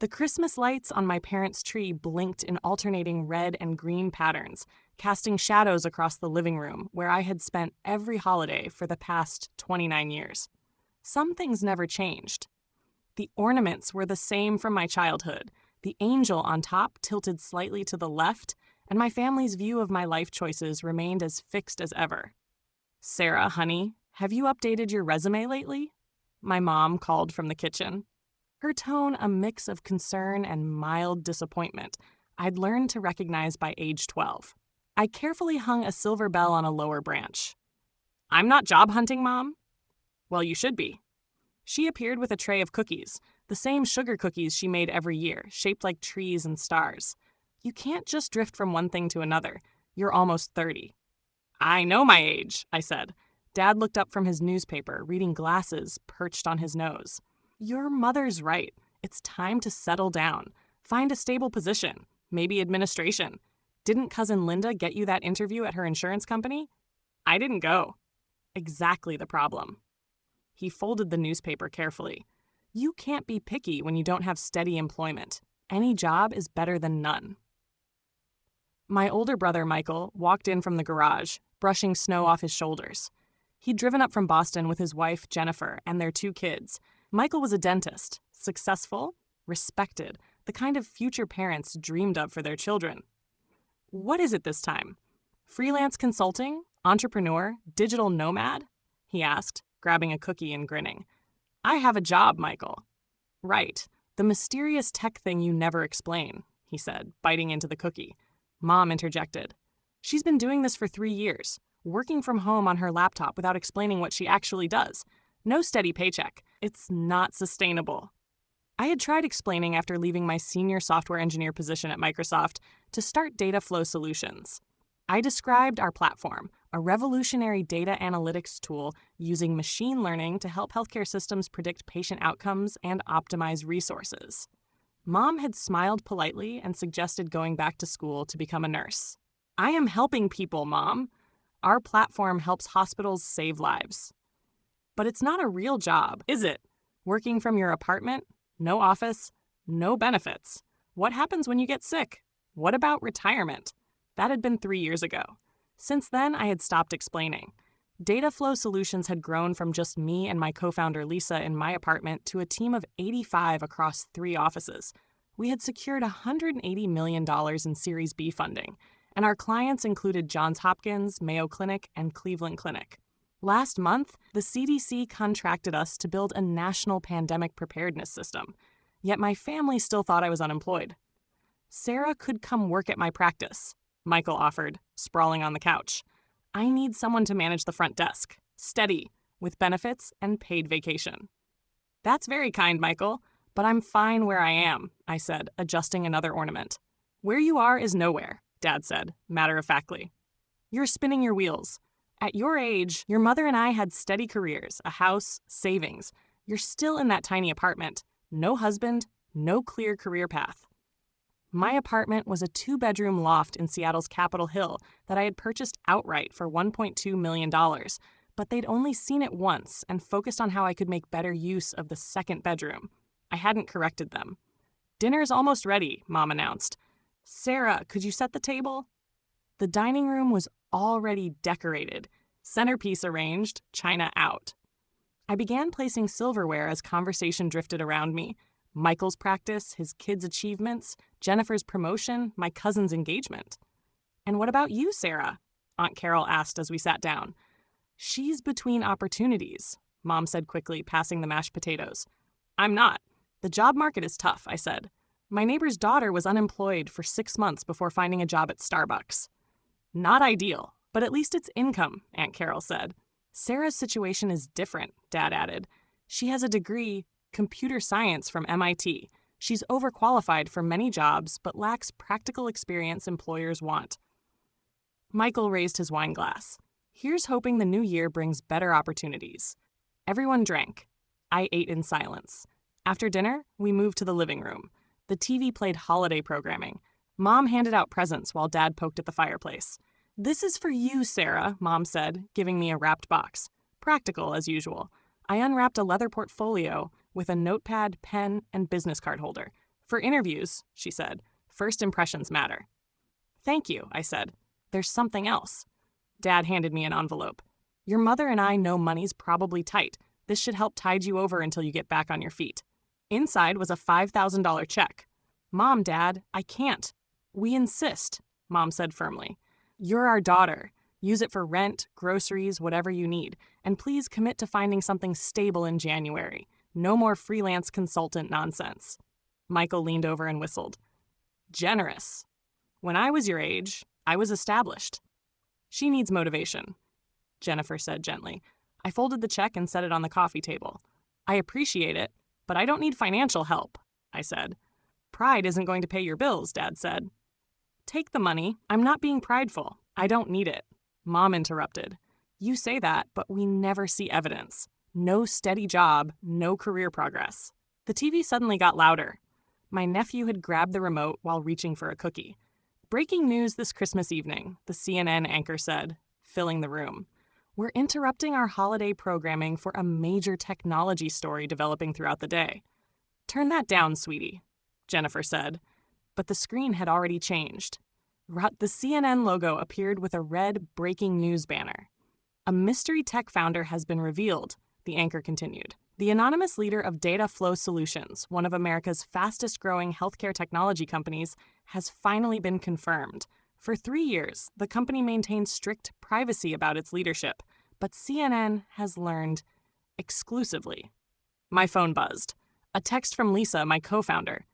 The Christmas lights on my parents' tree blinked in alternating red and green patterns, casting shadows across the living room where I had spent every holiday for the past 29 years. Some things never changed. The ornaments were the same from my childhood, the angel on top tilted slightly to the left, and my family's view of my life choices remained as fixed as ever. "Sarah, honey, have you updated your resume lately?" My mom called from the kitchen. Her tone a mix of concern and mild disappointment I'd learned to recognize by age 12. I carefully hung a silver bell on a lower branch. "I'm not job hunting, Mom." "Well, you should be." She appeared with a tray of cookies, the same sugar cookies she made every year, shaped like trees and stars. "You can't just drift from one thing to another. You're almost 30. "I know my age," I said. Dad looked up from his newspaper, reading glasses perched on his nose. "Your mother's right. It's time to settle down. Find a stable position, maybe administration. Didn't Cousin Linda get you that interview at her insurance company?" "I didn't go." "Exactly the problem." He folded the newspaper carefully. "You can't be picky when you don't have steady employment. Any job is better than none." My older brother, Michael, walked in from the garage, brushing snow off his shoulders. He'd driven up from Boston with his wife, Jennifer, and their 2 kids. Michael was a dentist, successful, respected, the kind of future parents dreamed of for their children. "What is it this time? Freelance consulting? Entrepreneur? Digital nomad?" he asked, grabbing a cookie and grinning. "I have a job, Michael." "Right, the mysterious tech thing you never explain," he said, biting into the cookie. Mom interjected. "She's been doing this for 3 years, working from home on her laptop without explaining what she actually does. No steady paycheck. It's not sustainable." I had tried explaining after leaving my senior software engineer position at Microsoft to start Data Flow Solutions. I described our platform, a revolutionary data analytics tool using machine learning to help healthcare systems predict patient outcomes and optimize resources. Mom had smiled politely and suggested going back to school to become a nurse. "I am helping people, Mom. Our platform helps hospitals save lives." "But it's not a real job, is it? Working from your apartment? No office? No benefits? What happens when you get sick? What about retirement?" That had been 3 years ago. Since then, I had stopped explaining. Data Flow Solutions had grown from just me and my co-founder Lisa in my apartment to a team of 85 across 3 offices. We had secured $180 million in Series B funding, and our clients included Johns Hopkins, Mayo Clinic, and Cleveland Clinic. Last month, the CDC contracted us to build a national pandemic preparedness system, yet my family still thought I was unemployed. "Sarah could come work at my practice," Michael offered, sprawling on the couch. "I need someone to manage the front desk, steady, with benefits and paid vacation." "That's very kind, Michael, but I'm fine where I am," I said, adjusting another ornament. "Where you are is nowhere," Dad said, matter-of-factly. "You're spinning your wheels. At your age, your mother and I had steady careers, a house, savings. You're still in that tiny apartment. No husband, no clear career path." My apartment was a 2-bedroom loft in Seattle's Capitol Hill that I had purchased outright for $1.2 million, but they'd only seen it once and focused on how I could make better use of the second bedroom. I hadn't corrected them. "Dinner's almost ready," Mom announced. "Sarah, could you set the table?" The dining room was already decorated, centerpiece arranged, china out. I began placing silverware as conversation drifted around me. Michael's practice, his kids' achievements, Jennifer's promotion, my cousin's engagement. "And what about you, Sarah?" Aunt Carol asked as we sat down. "She's between opportunities," Mom said quickly, passing the mashed potatoes. "I'm not. The job market is tough," I said. "My neighbor's daughter was unemployed for 6 months before finding a job at Starbucks." "Not ideal, but at least it's income," Aunt Carol said. "Sarah's situation is different," Dad added. "She has a degree, computer science from MIT. She's overqualified for many jobs, but lacks practical experience employers want." Michael raised his wine glass. "Here's hoping the new year brings better opportunities." Everyone drank. I ate in silence. After dinner, we moved to the living room. The TV played holiday programming. Mom handed out presents while Dad poked at the fireplace. "This is for you, Sarah," Mom said, giving me a wrapped box. Practical, as usual. I unwrapped a leather portfolio with a notepad, pen, and business card holder. For interviews, she said, first impressions matter. Thank you, I said. There's something else. Dad handed me an envelope. Your mother and I know money's probably tight. This should help tide you over until you get back on your feet. Inside was a $5,000 check. Mom, Dad, I can't. We insist, Mom said firmly. You're our daughter. Use it for rent, groceries, whatever you need. And please commit to finding something stable in January. No more freelance consultant nonsense. Michael leaned over and whistled. Generous. When I was your age, I was established. She needs motivation, Jennifer said gently. I folded the check and set it on the coffee table. I appreciate it, but I don't need financial help, I said. Pride isn't going to pay your bills, Dad said. Take the money. I'm not being prideful. I don't need it. Mom interrupted. You say that, but we never see evidence. No steady job, no career progress. The TV suddenly got louder. My nephew had grabbed the remote while reaching for a cookie. Breaking news this Christmas evening, the CNN anchor said, filling the room. We're interrupting our holiday programming for a major technology story developing throughout the day. Turn that down, sweetie, Jennifer said. But the screen had already changed. The CNN logo appeared with a red breaking news banner. A mystery tech founder has been revealed, the anchor continued. The anonymous leader of Data Flow Solutions, one of America's fastest-growing healthcare technology companies, has finally been confirmed. For 3 years, the company maintained strict privacy about its leadership, but CNN has learned exclusively. My phone buzzed. A text from Lisa, my co-founder.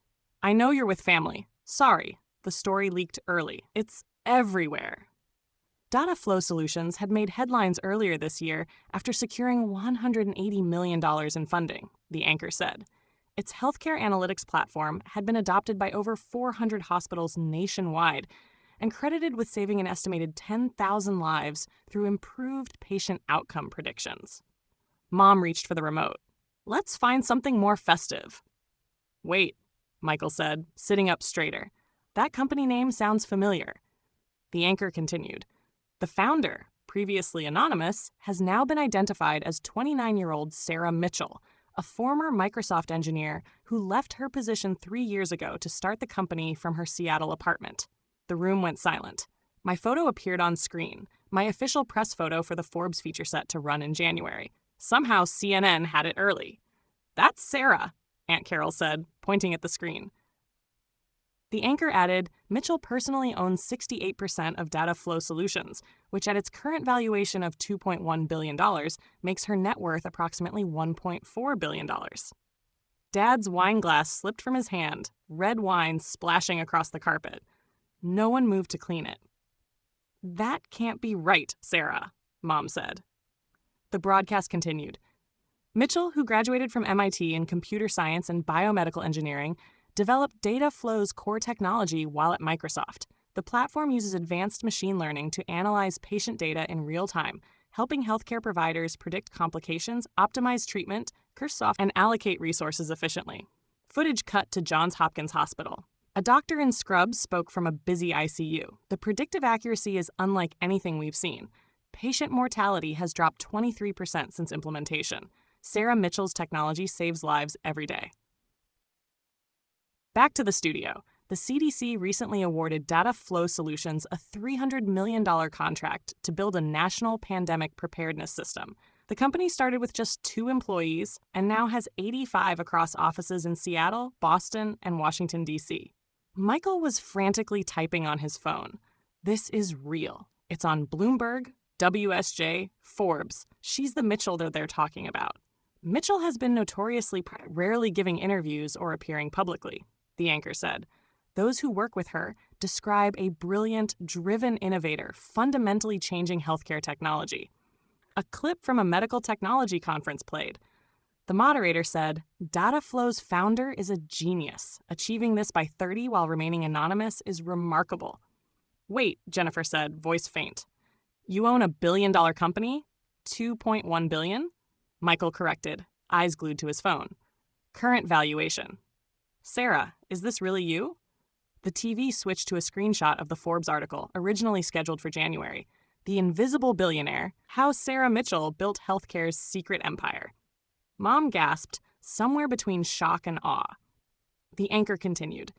I know you're with family. Sorry, the story leaked early. It's everywhere. Data Flow Solutions had made headlines earlier this year after securing $180 million in funding, the anchor said. Its healthcare analytics platform had been adopted by over 400 hospitals nationwide and credited with saving an estimated 10,000 lives through improved patient outcome predictions. Mom reached for the remote. Let's find something more festive. Wait, Michael said, sitting up straighter. That company name sounds familiar. The anchor continued. The founder, previously anonymous, has now been identified as 29-year-old Sarah Mitchell, a former Microsoft engineer who left her position 3 years ago to start the company from her Seattle apartment. The room went silent. My photo appeared on screen, my official press photo for the Forbes feature set to run in January. Somehow CNN had it early. That's Sarah, Aunt Carol said, pointing at the screen. The anchor added, Mitchell personally owns 68% of Data Flow Solutions, which at its current valuation of $2.1 billion makes her net worth approximately $1.4 billion. Dad's wine glass slipped from his hand, red wine splashing across the carpet. No one moved to clean it. That can't be right, Sarah, Mom said. The broadcast continued. Mitchell, who graduated from MIT in computer science and biomedical engineering, developed Data Flow's core technology while at Microsoft. The platform uses advanced machine learning to analyze patient data in real time, helping healthcare providers predict complications, optimize treatment, and allocate resources efficiently. Footage cut to Johns Hopkins Hospital. A doctor in scrubs spoke from a busy ICU. The predictive accuracy is unlike anything we've seen. Patient mortality has dropped 23% since implementation. Sarah Mitchell's technology saves lives every day. Back to the studio. The CDC recently awarded Data Flow Solutions a $300 million contract to build a national pandemic preparedness system. The company started with just 2 employees and now has 85 across offices in Seattle, Boston, and Washington, D.C. Michael was frantically typing on his phone. This is real. It's on Bloomberg, WSJ, Forbes. She's the Mitchell that they're talking about. Mitchell has been notoriously rarely giving interviews or appearing publicly, the anchor said. Those who work with her describe a brilliant, driven innovator fundamentally changing healthcare technology. A clip from a medical technology conference played. The moderator said, Data Flow's founder is a genius. Achieving this by 30 while remaining anonymous is remarkable. Wait, Jennifer said, voice faint. You own a billion-dollar company? $2.1 billion? Michael corrected, eyes glued to his phone. Current valuation. Sarah, is this really you? The TV switched to a screenshot of the Forbes article, originally scheduled for January. The Invisible Billionaire, How Sarah Mitchell Built Healthcare's Secret Empire. Mom gasped, somewhere between shock and awe. The anchor continued.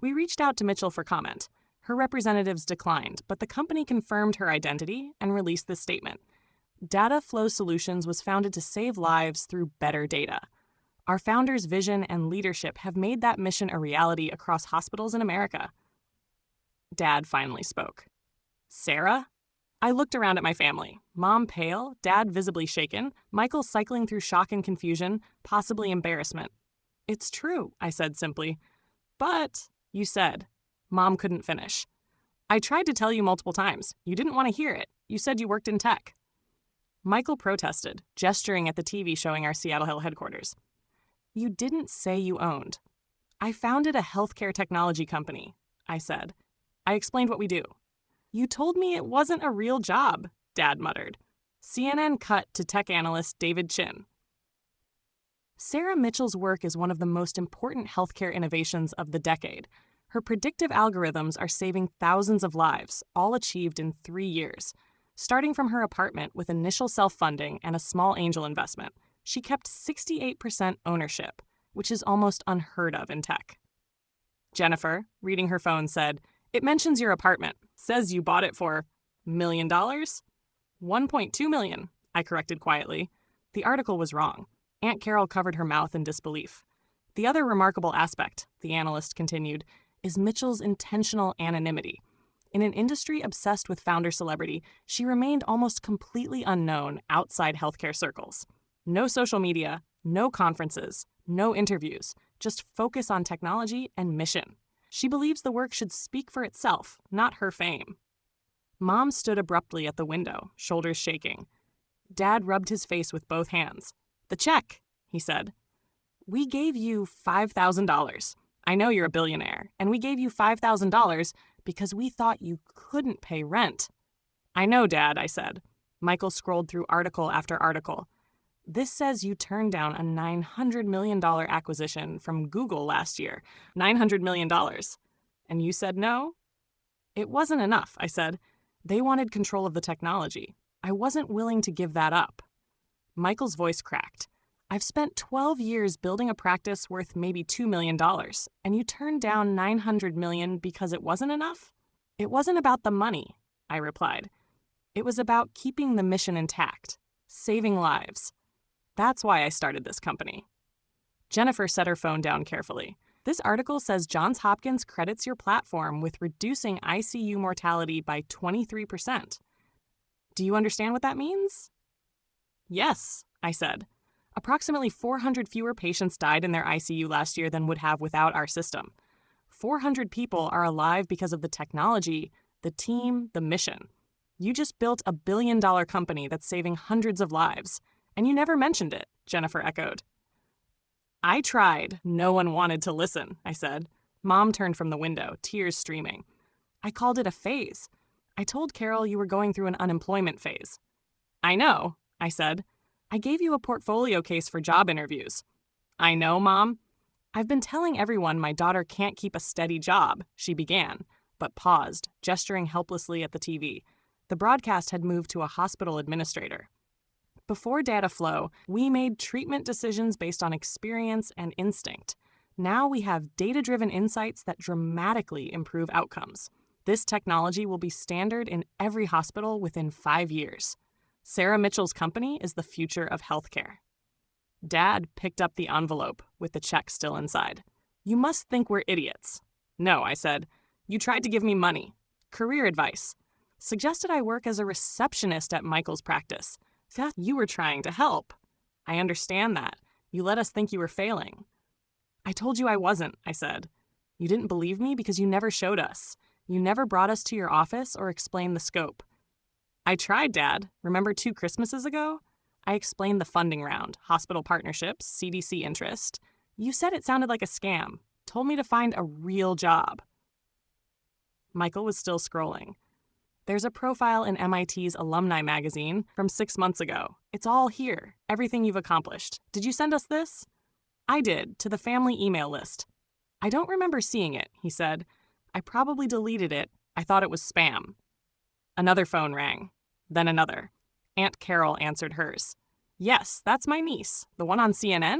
We reached out to Mitchell for comment. Her representatives declined, but the company confirmed her identity and released this statement. Data Flow Solutions was founded to save lives through better data. Our founder's vision and leadership have made that mission a reality across hospitals in America. Dad finally spoke. Sarah? I looked around at my family. Mom pale, Dad visibly shaken, Michael cycling through shock and confusion, possibly embarrassment. It's true, I said simply. But, you said. Mom couldn't finish. I tried to tell you multiple times. You didn't want to hear it. You said you worked in tech. Michael protested, gesturing at the TV showing our Seattle Hill headquarters. You didn't say you owned. I founded a healthcare technology company, I said. I explained what we do. You told me it wasn't a real job, Dad muttered. CNN cut to tech analyst David Chin. Sarah Mitchell's work is one of the most important healthcare innovations of the decade. Her predictive algorithms are saving thousands of lives, all achieved in 3 years. Starting from her apartment with initial self-funding and a small angel investment, she kept 68% ownership, which is almost unheard of in tech. Jennifer, reading her phone, said, It mentions your apartment. Says you bought it for $1 million? $1.2 million, I corrected quietly. The article was wrong. Aunt Carol covered her mouth in disbelief. The other remarkable aspect, the analyst continued, is Mitchell's intentional anonymity. In an industry obsessed with founder celebrity, she remained almost completely unknown outside healthcare circles. No social media, no conferences, no interviews, just focus on technology and mission. She believes the work should speak for itself, not her fame. Mom stood abruptly at the window, shoulders shaking. Dad rubbed his face with both hands. The check, he said. We gave you $5,000. I know you're a billionaire, and we gave you $5,000 because we thought you couldn't pay rent. I know, Dad, I said. Michael scrolled through article after article. This says you turned down a $900 million acquisition from Google last year. $900 million. And you said no? It wasn't enough, I said. They wanted control of the technology. I wasn't willing to give that up. Michael's voice cracked. I've spent 12 years building a practice worth maybe $2 million, and you turned down $900 million because it wasn't enough? It wasn't about the money, I replied. It was about keeping the mission intact, saving lives. That's why I started this company. Jennifer set her phone down carefully. This article says Johns Hopkins credits your platform with reducing ICU mortality by 23%. Do you understand what that means? Yes, I said. Approximately 400 fewer patients died in their ICU last year than would have without our system. 400 people are alive because of the technology, the team, the mission. You just built a billion-dollar company that's saving hundreds of lives. And you never mentioned it, Jennifer echoed. I tried. No one wanted to listen, I said. Mom turned from the window, tears streaming. I called it a phase. I told Carol you were going through an unemployment phase. I know, I said. I gave you a portfolio case for job interviews. I know, Mom. I've been telling everyone my daughter can't keep a steady job, she began, but paused, gesturing helplessly at the TV. The broadcast had moved to a hospital administrator. Before data flow, we made treatment decisions based on experience and instinct. Now we have data-driven insights that dramatically improve outcomes. This technology will be standard in every hospital within 5 years. Sarah Mitchell's company is the future of healthcare. Dad picked up the envelope with the check still inside. You must think we're idiots. No, I said. You tried to give me money. Career advice. Suggested I work as a receptionist at Michael's practice. Thought you were trying to help. I understand that. You let us think you were failing. I told you I wasn't, I said. You didn't believe me because you never showed us. You never brought us to your office or explained the scope. I tried, Dad. Remember 2 Christmases ago? I explained the funding round, hospital partnerships, CDC interest. You said it sounded like a scam. Told me to find a real job. Michael was still scrolling. There's a profile in MIT's alumni magazine from 6 months ago. It's all here, everything you've accomplished. Did you send us this? I did, to the family email list. I don't remember seeing it, he said. I probably deleted it. I thought it was spam. Another phone rang. Then another. Aunt Carol answered hers. Yes, that's my niece. The one on CNN?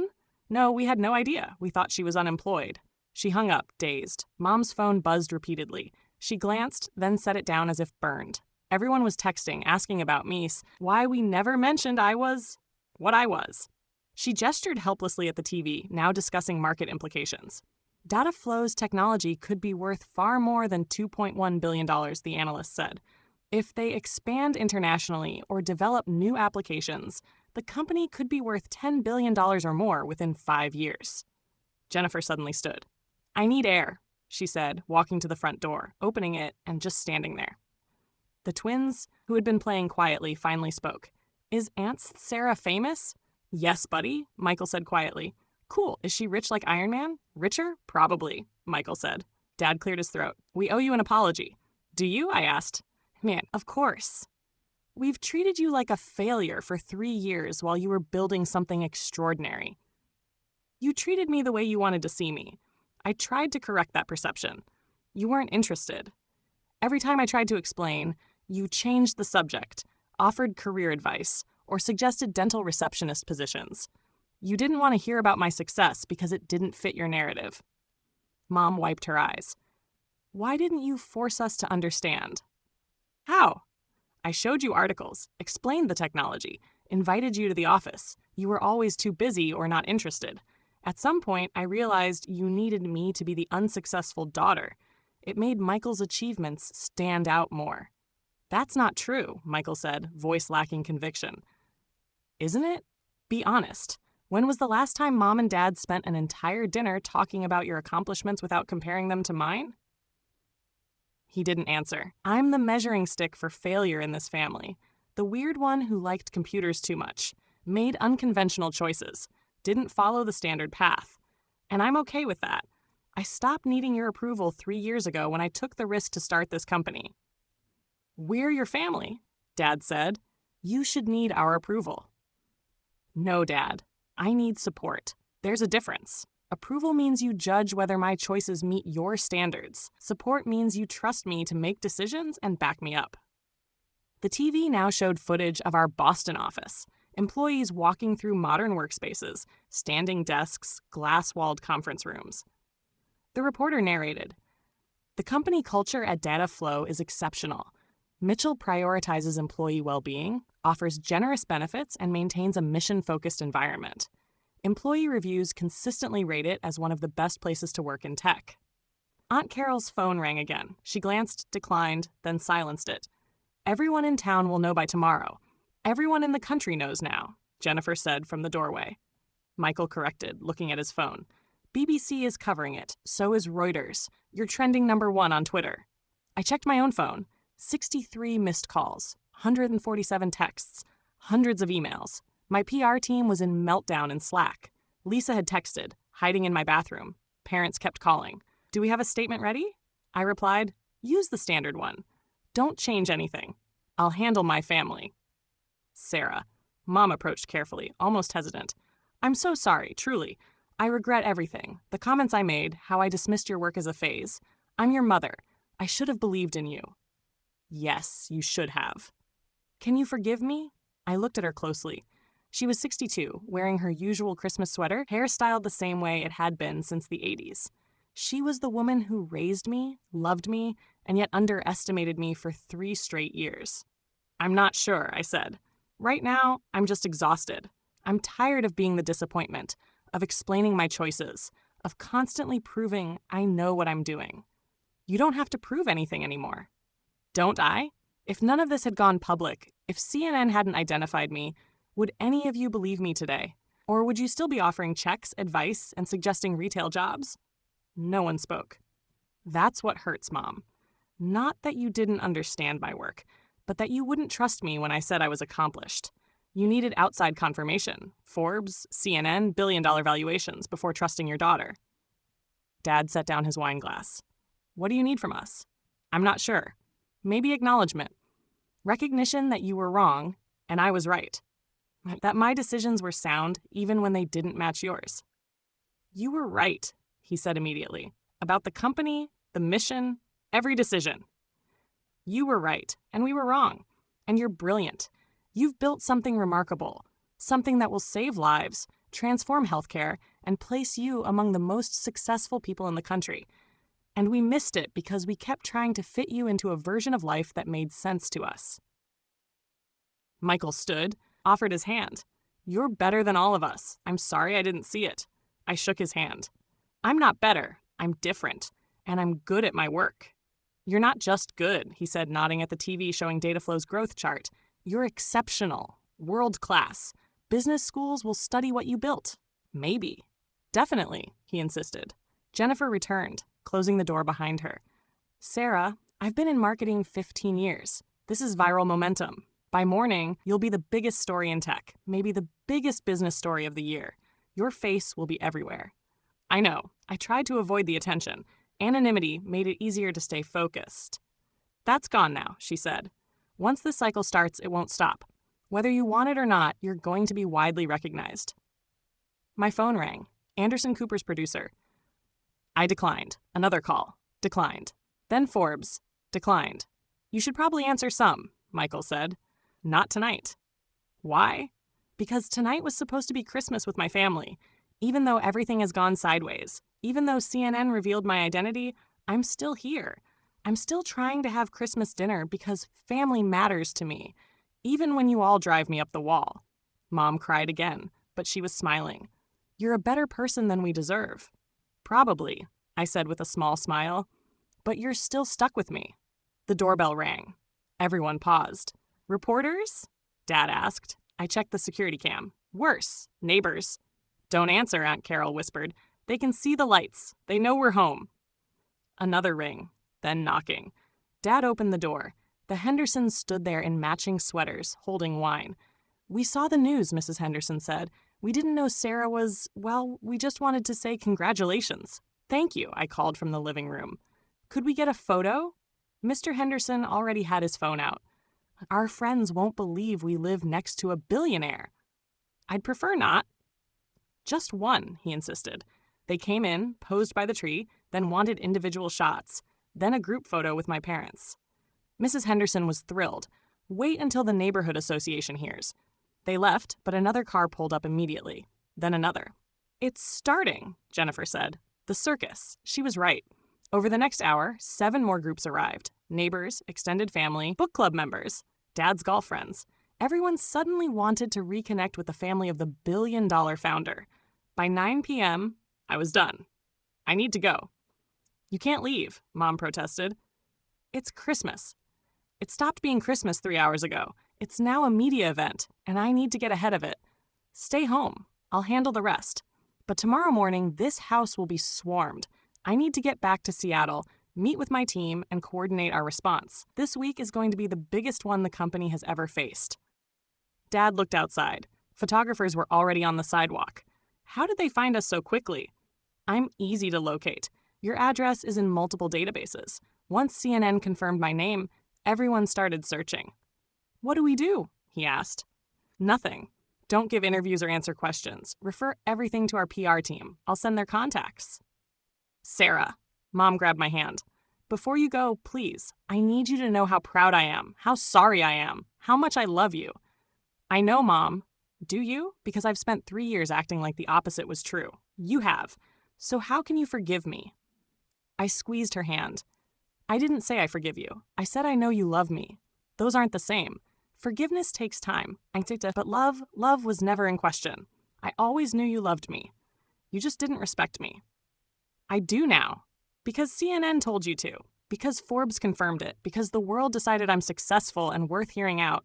No, we had no idea. We thought she was unemployed. She hung up, dazed. Mom's phone buzzed repeatedly. She glanced, then set it down as if burned. Everyone was texting, asking about me, why we never mentioned I was what I was. She gestured helplessly at the TV, now discussing market implications. Data flow's technology could be worth far more than $2.1 billion, the analyst said. If they expand internationally or develop new applications, the company could be worth $10 billion or more within 5 years. Jennifer suddenly stood. I need air, she said, walking to the front door, opening it, and just standing there. The twins, who had been playing quietly, finally spoke. Is Aunt Sarah famous? Yes, buddy, Michael said quietly. Cool. Is she rich like Iron Man? Richer? Probably, Michael said. Dad cleared his throat. We owe you an apology. Do you? I asked. Man, of course. We've treated you like a failure for 3 years while you were building something extraordinary. You treated me the way you wanted to see me. I tried to correct that perception. You weren't interested. Every time I tried to explain, you changed the subject, offered career advice, or suggested dental receptionist positions. You didn't want to hear about my success because it didn't fit your narrative. Mom wiped her eyes. Why didn't you force us to understand? How? I showed you articles, explained the technology, invited you to the office. You were always too busy or not interested. At some point, I realized you needed me to be the unsuccessful daughter. It made Michael's achievements stand out more. That's not true, Michael said, voice lacking conviction. Isn't it? Be honest. When was the last time Mom and Dad spent an entire dinner talking about your accomplishments without comparing them to mine? He didn't answer. I'm the measuring stick for failure in this family. The weird one who liked computers too much, made unconventional choices, didn't follow the standard path. And I'm okay with that. I stopped needing your approval 3 years ago when I took the risk to start this company. We're your family, Dad said. You should need our approval. No, Dad. I need support. There's a difference. Approval means you judge whether my choices meet your standards. Support means you trust me to make decisions and back me up. The TV now showed footage of our Boston office. Employees walking through modern workspaces, standing desks, glass-walled conference rooms. The reporter narrated, the company culture at Data Flow is exceptional. Mitchell prioritizes employee well-being, offers generous benefits, and maintains a mission-focused environment. Employee reviews consistently rate it as one of the best places to work in tech. Aunt Carol's phone rang again. She glanced, declined, then silenced it. Everyone in town will know by tomorrow. Everyone in the country knows now, Jennifer said from the doorway. Michael corrected, looking at his phone. BBC is covering it. So is Reuters. You're trending #1 on Twitter. I checked my own phone. 63 missed calls, 147 texts, hundreds of emails. My PR team was in meltdown in Slack. Lisa had texted, hiding in my bathroom. Parents kept calling. Do we have a statement ready? I replied, use the standard one. Don't change anything. I'll handle my family. Sarah. Mom approached carefully, almost hesitant. I'm so sorry, truly. I regret everything. The comments I made, how I dismissed your work as a phase. I'm your mother. I should have believed in you. Yes, you should have. Can you forgive me? I looked at her closely. She was 62, wearing her usual Christmas sweater, hair styled the same way it had been since the 80s. She was the woman who raised me, loved me, and yet underestimated me for 3 straight years. I'm not sure, I said. Right now, I'm just exhausted. I'm tired of being the disappointment, of explaining my choices, of constantly proving I know what I'm doing. You don't have to prove anything anymore. Don't I? If none of this had gone public, if CNN hadn't identified me, would any of you believe me today? Or would you still be offering checks, advice, and suggesting retail jobs? No one spoke. That's what hurts, Mom. Not that you didn't understand my work, but that you wouldn't trust me when I said I was accomplished. You needed outside confirmation, Forbes, CNN, billion-dollar valuations before trusting your daughter. Dad set down his wine glass. What do you need from us? I'm not sure. Maybe acknowledgement. Recognition that you were wrong and I was right. That my decisions were sound even when they didn't match yours. You were right, he said immediately, about the company, the mission, every decision. You were right, and we were wrong. And you're brilliant. You've built something remarkable, something that will save lives, transform healthcare, and place you among the most successful people in the country. And we missed it because we kept trying to fit you into a version of life that made sense to us. Michael stood, offered his hand. You're better than all of us. I'm sorry I didn't see it. I shook his hand. I'm not better. I'm different. And I'm good at my work. You're not just good, he said, nodding at the TV showing Dataflow's growth chart. You're exceptional. World class. Business schools will study what you built. Maybe. Definitely, he insisted. Jennifer returned, closing the door behind her. Sarah, I've been in marketing 15 years. This is viral momentum. By morning, you'll be the biggest story in tech, maybe the biggest business story of the year. Your face will be everywhere. I know. I tried to avoid the attention. Anonymity made it easier to stay focused. That's gone now, she said. Once the cycle starts, it won't stop. Whether you want it or not, you're going to be widely recognized. My phone rang. Anderson Cooper's producer. I declined. Another call. Declined. Then Forbes. Declined. You should probably answer some, Michael said. Not tonight. Why? Because tonight was supposed to be Christmas with my family. Even though everything has gone sideways, even though CNN revealed my identity, I'm still here. I'm still trying to have Christmas dinner because family matters to me, even when you all drive me up the wall. Mom cried again, but she was smiling. You're a better person than we deserve. Probably, I said with a small smile. But you're still stuck with me. The doorbell rang. Everyone paused. Reporters? Dad asked. I checked the security cam. Worse, neighbors. Don't answer, Aunt Carol whispered. They can see the lights. They know we're home. Another ring, then knocking. Dad opened the door. The Hendersons stood there in matching sweaters, holding wine. We saw the news, Mrs. Henderson said. We didn't know Sarah was, well, we just wanted to say congratulations. Thank you, I called from the living room. Could we get a photo? Mr. Henderson already had his phone out. Our friends won't believe we live next to a billionaire. I'd prefer not. Just one, he insisted. They came in, posed by the tree, then wanted individual shots, then a group photo with my parents. Mrs. Henderson was thrilled. Wait until the neighborhood association hears. They left, but another car pulled up immediately. Then another. It's starting, Jennifer said. The circus. She was right. Over the next hour, 7 more groups arrived. Neighbors, extended family, book club members, Dad's golf friends. Everyone suddenly wanted to reconnect with the family of the billion-dollar founder. By 9 p.m., I was done. I need to go. You can't leave, Mom protested. It's Christmas. It stopped being Christmas 3 hours ago. It's now a media event, and I need to get ahead of it. Stay home. I'll handle the rest. But tomorrow morning, this house will be swarmed. I need to get back to Seattle, meet with my team, and coordinate our response. This week is going to be the biggest one the company has ever faced. Dad looked outside. Photographers were already on the sidewalk. How did they find us so quickly? I'm easy to locate. Your address is in multiple databases. Once CNN confirmed my name, everyone started searching. What do we do? He asked. Nothing. Don't give interviews or answer questions. Refer everything to our PR team. I'll send their contacts. Sarah. Mom grabbed my hand. Before you go, please, I need you to know how proud I am, how sorry I am, how much I love you. I know, Mom. Do you? Because I've spent 3 years acting like the opposite was true. You have. So how can you forgive me? I squeezed her hand. I didn't say I forgive you. I said I know you love me. Those aren't the same. Forgiveness takes time. But love was never in question. I always knew you loved me. You just didn't respect me. I do now. Because CNN told you to. Because Forbes confirmed it. Because the world decided I'm successful and worth hearing out.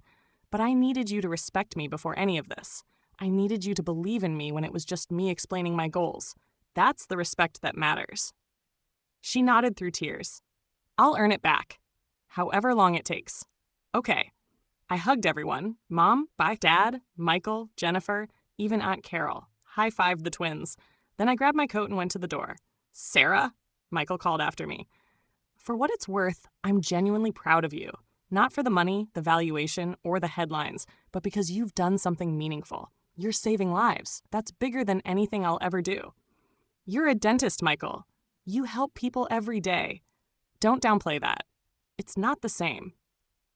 But I needed you to respect me before any of this. I needed you to believe in me when it was just me explaining my goals. That's the respect that matters. She nodded through tears. I'll earn it back. However long it takes. Okay. I hugged everyone. Mom, Dad, Michael, Jennifer, even Aunt Carol. High-fived the twins. Then I grabbed my coat and went to the door. Sarah? Michael called after me. For what it's worth, I'm genuinely proud of you. Not for the money, the valuation, or the headlines, but because you've done something meaningful. You're saving lives. That's bigger than anything I'll ever do. You're a dentist, Michael. You help people every day. Don't downplay that. It's not the same.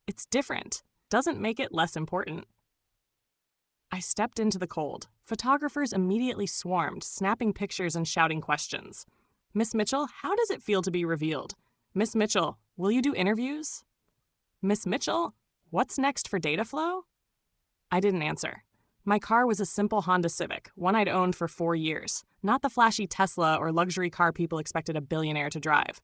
It's different. Doesn't make it less important. I stepped into the cold. Photographers immediately swarmed, snapping pictures and shouting questions. Miss Mitchell, how does it feel to be revealed? Miss Mitchell, will you do interviews? Miss Mitchell, what's next for data flow? I didn't answer. My car was a simple Honda Civic, one I'd owned for 4 years, not the flashy Tesla or luxury car people expected a billionaire to drive.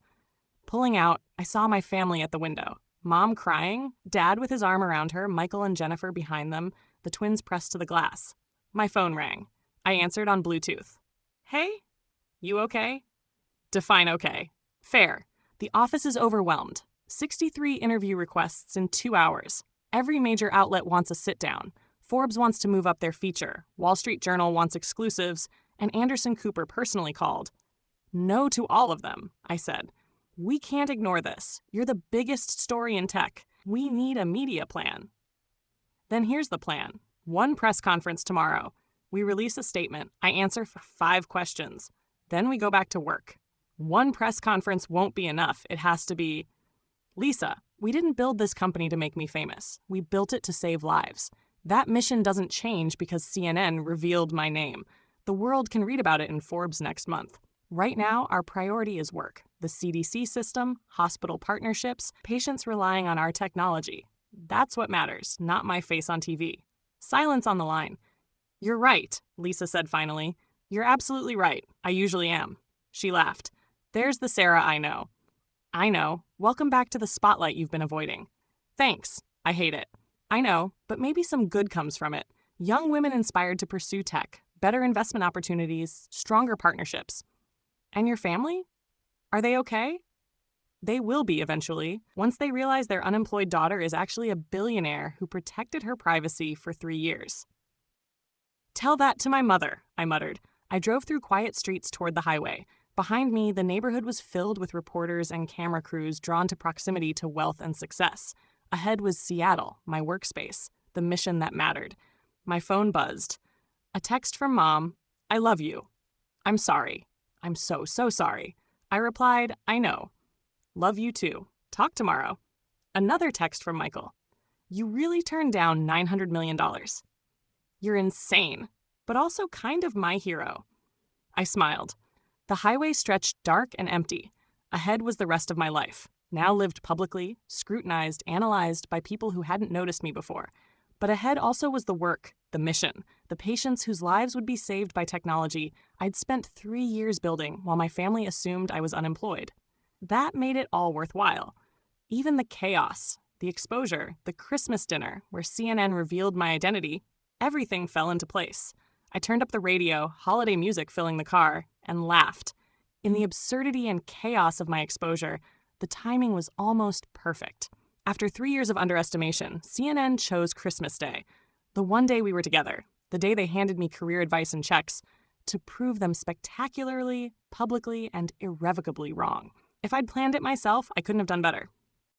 Pulling out, I saw my family at the window. Mom crying, Dad with his arm around her, Michael and Jennifer behind them, the twins pressed to the glass. My phone rang. I answered on Bluetooth. Hey? You okay? Define okay. Fair. The office is overwhelmed. 63 interview requests in 2 hours. Every major outlet wants a sit-down. Forbes wants to move up their feature. Wall Street Journal wants exclusives. And Anderson Cooper personally called. No to all of them, I said. We can't ignore this. You're the biggest story in tech. We need a media plan. Then here's the plan. 1 press conference tomorrow. We release a statement. I answer for 5 questions. Then we go back to work. 1 press conference won't be enough. It has to be, Lisa, we didn't build this company to make me famous. We built it to save lives. That mission doesn't change because CNN revealed my name. The world can read about it in Forbes next month. Right now, our priority is work. The CDC system, hospital partnerships, patients relying on our technology. That's what matters, not my face on TV. Silence on the line. You're right, Lisa said finally. You're absolutely right. I usually am. She laughed. There's the Sarah I know. I know. Welcome back to the spotlight you've been avoiding. Thanks. I hate it. I know, but maybe some good comes from it. Young women inspired to pursue tech, better investment opportunities, stronger partnerships. And your family? Are they okay? They will be eventually, once they realize their unemployed daughter is actually a billionaire who protected her privacy for 3 years. Tell that to my mother, I muttered. I drove through quiet streets toward the highway. Behind me, the neighborhood was filled with reporters and camera crews drawn to proximity to wealth and success. Ahead was Seattle, my workspace, the mission that mattered. My phone buzzed. A text from Mom, I love you. I'm sorry. I'm so sorry. I replied, I know. Love you too. Talk tomorrow. Another text from Michael. You really turned down $900 million. You're insane, but also kind of my hero. I smiled. The highway stretched dark and empty. Ahead was the rest of my life, now lived publicly, scrutinized, analyzed by people who hadn't noticed me before. But ahead also was the work, the mission, the patients whose lives would be saved by technology I'd spent 3 years building while my family assumed I was unemployed. That made it all worthwhile. Even the chaos, the exposure, the Christmas dinner where CNN revealed my identity, everything fell into place. I turned up the radio, holiday music filling the car, and laughed. In the absurdity and chaos of my exposure, the timing was almost perfect. After 3 years of underestimation, CNN chose Christmas Day, the one day we were together, the day they handed me career advice and checks, to prove them spectacularly, publicly, and irrevocably wrong. If I'd planned it myself, I couldn't have done better.